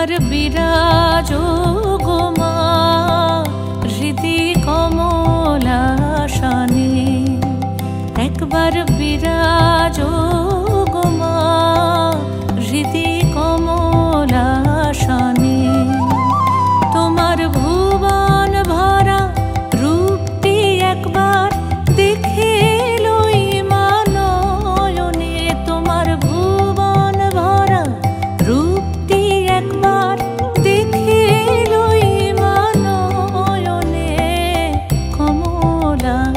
একবার বিরাজো গো মা হৃদি কমলাসনে, একবার বিরাজো গো মা হৃদি কমলাসনে। তোমার ভুবন ভরা রূপটি একবার দেখে লই মা নয়নে, তোমার ভুবন ভরা রূপটি একবার দেখে লই মা নয়নে কমলাসনে।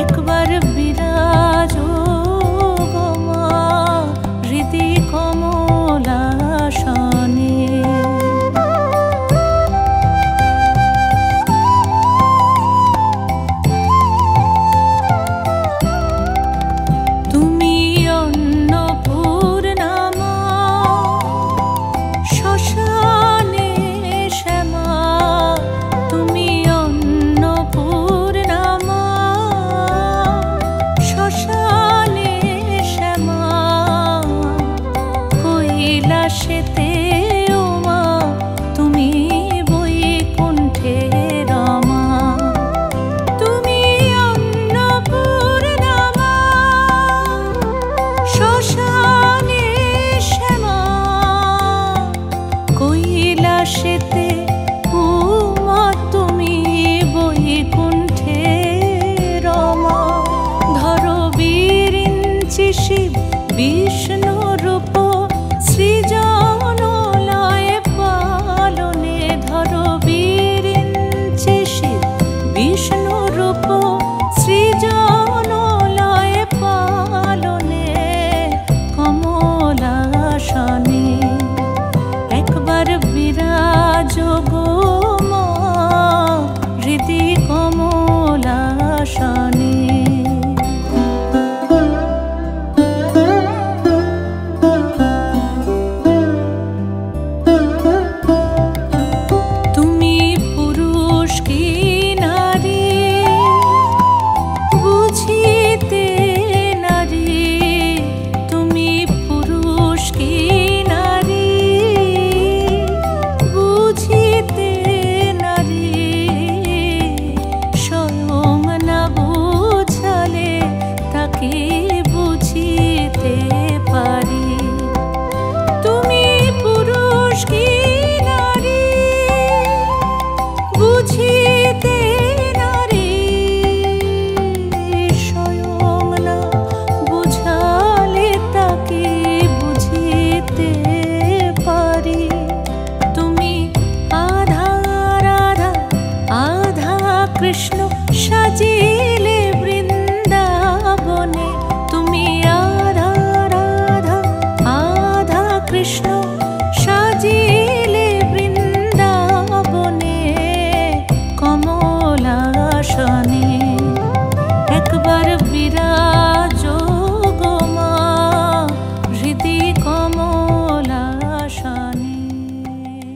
একবার বিরাজো গো মা হৃদি কমলাসনে। তুমি অন্নপূর্ণা মা শ্মশানে শ্যামা, তুমি অন্নপূর্ণা মা শ্মশানে শ্যামা। কৈলাসেতে ও মা তুমি বৈকুণ্ঠে রমা, তুমি অন্নপূর্ণা মা শ্মশানে শ্যামা। কৈলাসেতে ও মা তুমি বৈকুণ্ঠে রমা। ধরো বিরিঞ্চি শিব বিষ্ণু রূপ সৃজন লয় পালনে, ধরো বিরিঞ্চি শিব বিষ্ণু রূপ সৃজন লয় পালনে কমলাসনে। একবার বিরাজো গো মা হৃদি কমলাসনে। তুমি পুরুষ কি নারী বুঝিতে নারী, তুমি পুরুষ কি নারী বুঝিতে নারী। স্বয়ং না বুঝালে তাকে বুঝিতে পারি। তুমি পুরুষ কি নারী বুঝিতে নারী, স্বয়ং না বুঝালে তাকে বুঝিতে পারি। তুমি আধা রাধা আধা কৃষ্ণ সাজি